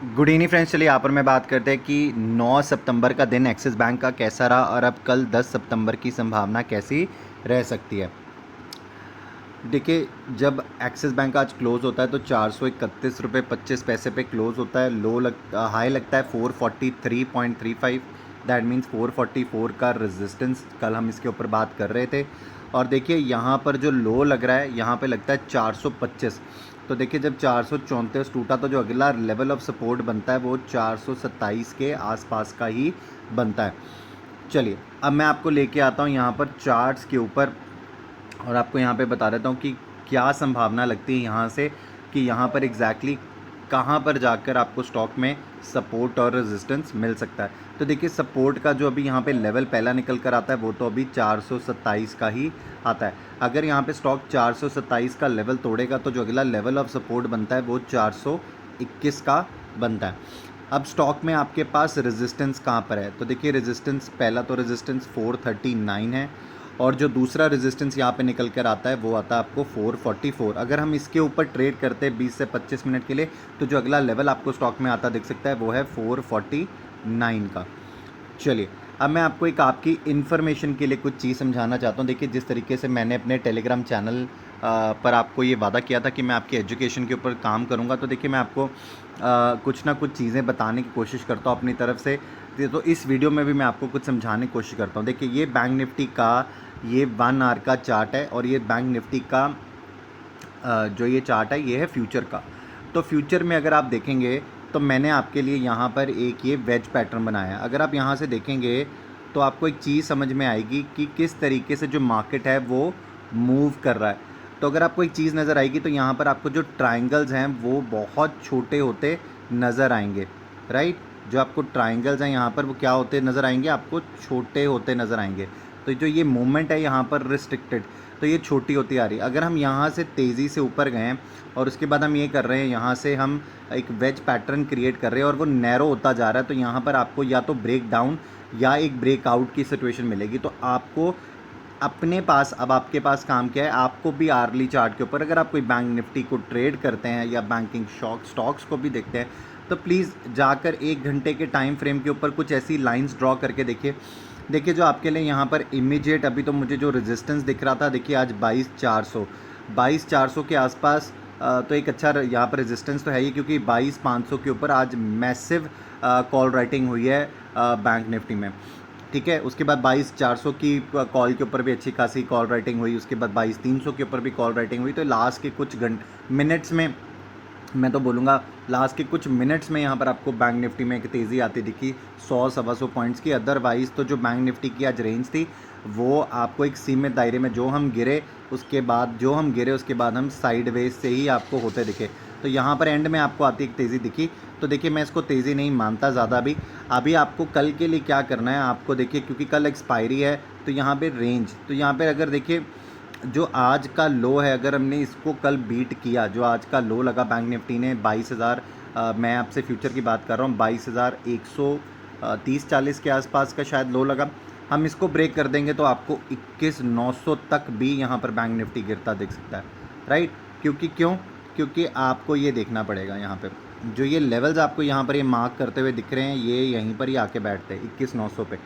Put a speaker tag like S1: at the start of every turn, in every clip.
S1: Good evening friends. चलिए यहाँ पर मैं बात करते हैं कि 9 सितंबर का दिन एक्सिस बैंक का कैसा रहा और अब कल 10 सितंबर की संभावना कैसी रह सकती है। देखिए, जब एक्सिस बैंक आज क्लोज़ होता है तो 431 रुपये 25 पैसे पे क्लोज़ होता है। हाई लगता है 443.35। दैट मीन्स 444 का रेजिस्टेंस कल हम इसके ऊपर बात कर रहे थे। और देखिए यहाँ पर जो लो लग रहा है यहाँ पे लगता है 425। तो देखिए जब 434 टूटा तो जो अगला लेवल ऑफ सपोर्ट बनता है वो 427 के आसपास का ही बनता है। चलिए अब मैं आपको लेके आता हूँ यहाँ पर चार्ट्स के ऊपर और आपको यहाँ पे बता देता हूँ कि क्या संभावना लगती है यहाँ से कि यहाँ पर एग्जैक्टली कहाँ पर जाकर आपको स्टॉक में सपोर्ट और रेजिस्टेंस मिल सकता है। तो देखिए सपोर्ट का जो अभी यहाँ पे लेवल पहला निकल कर आता है वो तो अभी 427 का ही आता है। अगर यहाँ पे स्टॉक 427 का लेवल तोड़ेगा तो जो अगला लेवल ऑफ सपोर्ट बनता है वो 421 का बनता है। अब स्टॉक में आपके पास रेजिस्टेंस कहाँ पर है, तो देखिए रेजिस्टेंस पहला तो रेजिस्टेंस 439 है और जो दूसरा रेजिस्टेंस यहाँ पे निकल कर आता है वो आता है आपको 444। अगर हम इसके ऊपर ट्रेड करते हैं 20 से 25 मिनट के लिए तो जो अगला लेवल आपको स्टॉक में आता दिख सकता है वो है 449 का। चलिए अब मैं आपको एक आपकी इन्फॉर्मेशन के लिए कुछ चीज़ समझाना चाहता हूँ। देखिए जिस तरीके से मैंने अपने टेलीग्राम चैनल पर आपको ये वादा किया था कि मैं आपकी एजुकेशन के ऊपर काम करूँगा, तो देखिए मैं आपको कुछ ना कुछ चीज़ें बताने की कोशिश करता हूँ अपनी तरफ से। तो इस वीडियो में भी मैं आपको कुछ समझाने की कोशिश करता हूँ। देखिए ये बैंक निफ्टी का ये 1 आवर का चार्ट है और ये बैंक निफ्टी का जो ये चार्ट है ये है फ्यूचर का। तो फ्यूचर में अगर आप देखेंगे तो मैंने आपके लिए यहाँ पर एक ये वेज पैटर्न बनाया है। अगर आप यहाँ से देखेंगे तो आपको एक चीज़ समझ में आएगी कि किस तरीके से जो मार्केट है वो मूव कर रहा है। तो अगर आपको एक चीज़ नज़र आएगी तो यहाँ पर आपको जो ट्रायंगल्स हैं वो बहुत छोटे होते नज़र आएंगे, राइट। जो आपको ट्रायंगल्स हैं यहाँ पर वो क्या होते नज़र आएंगे, आपको छोटे होते नज़र आएंगे। तो जो ये मूवमेंट है यहाँ पर रिस्ट्रिक्टेड, तो ये छोटी होती आ रही है। अगर हम यहाँ से तेज़ी से ऊपर गए हैं और उसके बाद हम ये कर रहे हैं, यहाँ से हम एक वेज पैटर्न क्रिएट कर रहे हैं और वो नैरो होता जा रहा है, तो यहाँ पर आपको या तो ब्रेक डाउन या एक ब्रेकआउट की सिचुएशन मिलेगी। तो आपको अपने पास अब आपके पास काम क्या है, आपको भी आर्ली चार्ट के ऊपर अगर आप कोई बैंक निफ्टी को ट्रेड करते हैं या बैंकिंग स्टॉक्स को भी देखते हैं तो प्लीज़ जाकर 1 घंटे के टाइम फ्रेम के ऊपर कुछ ऐसी लाइंस ड्रॉ करके देखिए। देखिए जो आपके लिए यहाँ पर इमीडिएट अभी तो मुझे जो रेजिस्टेंस दिख रहा था, देखिए आज 22,400 के आसपास तो एक अच्छा यहाँ पर रेजिस्टेंस तो है ही, क्योंकि 22,500 के ऊपर आज मैसिव कॉल राइटिंग हुई है बैंक निफ्टी में, ठीक है। उसके बाद 22,400 की कॉल के ऊपर भी अच्छी खासी कॉल राइटिंग हुई, उसके बाद 22,300 के ऊपर भी कॉल राइटिंग हुई। तो लास्ट के कुछ मिनट्स में, मैं तो बोलूँगा लास्ट के कुछ मिनट्स में यहाँ पर आपको बैंक निफ्टी में एक तेज़ी आती दिखी 100-125 पॉइंट्स की। अदरवाइज़ तो जो बैंक निफ्टी की आज रेंज थी वो आपको एक सीमित दायरे में जो हम गिरे उसके बाद हम साइडवेज से ही आपको होते दिखे। तो यहाँ पर एंड में आपको आती एक तेज़ी दिखी। तो देखिए मैं इसको तेज़ी नहीं मानता ज़्यादा। अभी आपको कल के लिए क्या करना है, आपको देखिए क्योंकि कल एक्सपायरी है तो यहाँ पे रेंज, तो यहाँ पे अगर देखिए जो आज का लो है, अगर हमने इसको कल बीट किया, जो आज का लो लगा बैंक निफ्टी ने 22,000, मैं आपसे फ्यूचर की बात कर रहा हूँ, 22,130-40 के आसपास का शायद लो लगा। हम इसको ब्रेक कर देंगे तो आपको 21,900 तक भी यहाँ पर बैंक निफ्टी गिरता दिख सकता है, राइट। क्योंकि आपको ये देखना पड़ेगा, यहाँ पर जो ये लेवल्स आपको यहाँ पर ये मार्क करते हुए दिख रहे हैं ये यहीं पर ही आके बैठते हैं 21,900 पे।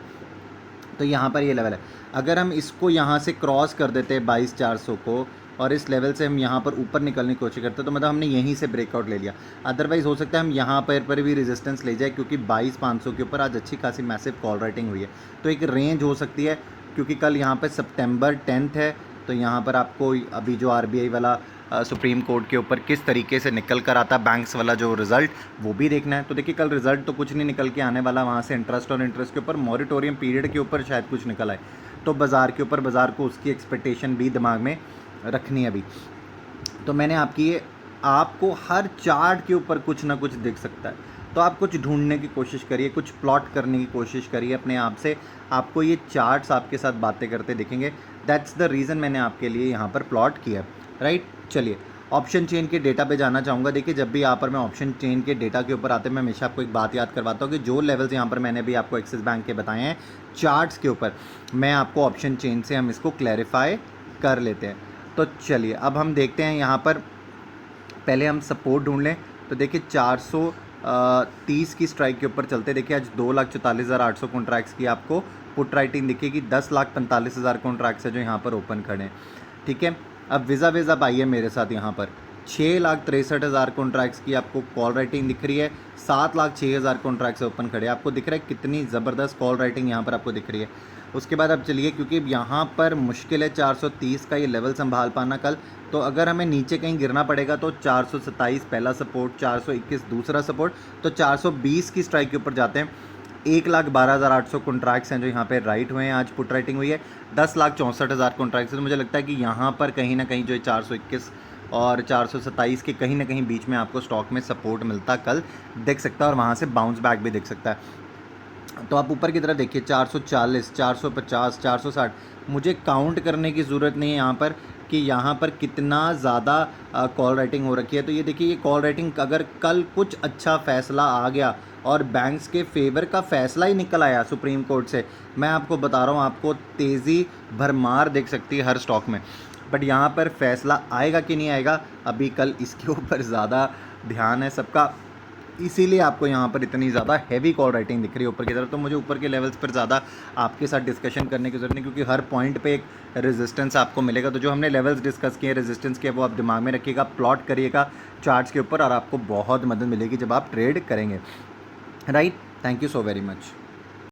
S1: तो यहाँ पर ये लेवल है। अगर हम इसको यहाँ से क्रॉस कर देते हैं 22,400 को और इस लेवल से हम यहाँ पर ऊपर निकलने की कोशिश करते हैं तो मतलब हमने यहीं से ब्रेकआउट ले लिया। अदरवाइज़ हो सकता है हम यहाँ पर भी रेजिस्टेंस ले जाए, क्योंकि 22,500 के ऊपर आज अच्छी खासी मैसिव कॉल राइटिंग हुई है। तो एक रेंज हो सकती है, क्योंकि कल यहाँ पर सितंबर 10 है। तो यहाँ पर आपको अभी जो RBI वाला सुप्रीम कोर्ट के ऊपर किस तरीके से निकल कर आता बैंक्स वाला जो रिज़ल्ट वो भी देखना है। तो देखिए कल रिज़ल्ट तो कुछ नहीं निकल के आने वाला, वहाँ से इंटरेस्ट और इंटरेस्ट के ऊपर मॉरिटोरियम पीरियड के ऊपर शायद कुछ निकल आए। तो बाज़ार को उसकी एक्सपेक्टेशन भी दिमाग में रखनी है अभी। तो मैंने आपको हर चार्ट के ऊपर कुछ ना कुछ दिख सकता है, तो आप कुछ ढूंढने की कोशिश करिए, कुछ प्लॉट करने की कोशिश करिए अपने आप से। आपको ये चार्ट्स आपके साथ बातें करते दिखेंगे। दैट्स द रीज़न मैंने आपके लिए यहाँ पर प्लॉट किया, राइट। चलिए ऑप्शन चेन के डेटा पे जाना चाहूँगा। देखिए जब भी यहाँ पर मैं ऑप्शन चेन के डेटा के ऊपर आते हैं मैं हमेशा आपको एक बात याद करवाता हूँ कि जो लेवल्स यहाँ पर मैंने भी आपको एक्सिस बैंक के बताए हैं चार्ट्स के ऊपर, मैं आपको ऑप्शन चेन से हम इसको क्लैरिफाई कर लेते हैं। तो चलिए अब हम देखते हैं यहाँ पर, पहले हम सपोर्ट ढूंढ लें। तो देखिए 30 की स्ट्राइक के ऊपर चलते। देखिए आज 2,44,800 कॉन्ट्रैक्ट्स की आपको पुट राइटिंग दिखेगी, 10,45,000 कॉन्ट्रैक्ट्स है जो यहाँ पर ओपन खड़े हैं। ठीक है, अब विज़ा आप आइए मेरे साथ यहाँ पर 6,63,000 कॉन्ट्रैक्ट्स की आपको कॉल राइटिंग दिख रही है, 7,06,000 कॉन्ट्रैक्ट्स ओपन खड़े हैं। आपको दिख रहा है कितनी ज़बरदस्त कॉल राइटिंग यहाँ पर आपको दिख रही है। उसके बाद अब चलिए, क्योंकि यहाँ पर मुश्किल है 430 का ये लेवल संभाल पाना कल, तो अगर हमें नीचे कहीं गिरना पड़ेगा तो 427 पहला सपोर्ट, 421 दूसरा सपोर्ट, तो 420 की स्ट्राइक के ऊपर जाते हैं। 1,12,800 कॉन्ट्रैक्ट्स हैं जो यहाँ पे राइट हुए हैं, आज पुट राइटिंग हुई है। 10,64,000 कॉन्ट्रैक्ट्स है, तो मुझे लगता है कि यहाँ पर कहीं ना कहीं जो है 421 और 427 के कहीं ना कहीं बीच में आपको स्टॉक में सपोर्ट मिलता कल दिख सकता है, और वहाँ से बाउंस बैक भी दिख सकता है। तो आप ऊपर की तरफ देखिए 440, 450, 460, मुझे काउंट करने की ज़रूरत नहीं है यहाँ पर कि यहाँ पर कितना ज़्यादा कॉल राइटिंग हो रखी है। तो ये देखिए, ये कॉल राइटिंग अगर कल कुछ अच्छा फ़ैसला आ गया और बैंक्स के फेवर का फ़ैसला ही निकल आया सुप्रीम कोर्ट से, मैं आपको बता रहा हूँ, आपको तेज़ी भरमार दिख सकती है हर स्टॉक में। बट यहाँ पर फ़ैसला आएगा कि नहीं आएगा, अभी कल इसके ऊपर ज़्यादा ध्यान है सबका, इसीलिए आपको यहाँ पर इतनी ज़्यादा हैवी कॉल राइटिंग दिख रही है ऊपर की तरफ। तो मुझे ऊपर के लेवल्स पर ज़्यादा आपके साथ डिस्कशन करने की ज़रूरत नहीं, क्योंकि हर पॉइंट पे एक रेजिस्टेंस आपको मिलेगा। तो जो हमने लेवल्स डिस्कस किए रेजिस्टेंस के, वो आप दिमाग में रखिएगा, प्लॉट करिएगा चार्ट्स के ऊपर, और आपको बहुत मदद मिलेगी जब आप ट्रेड करेंगे। Right, thank you so very much.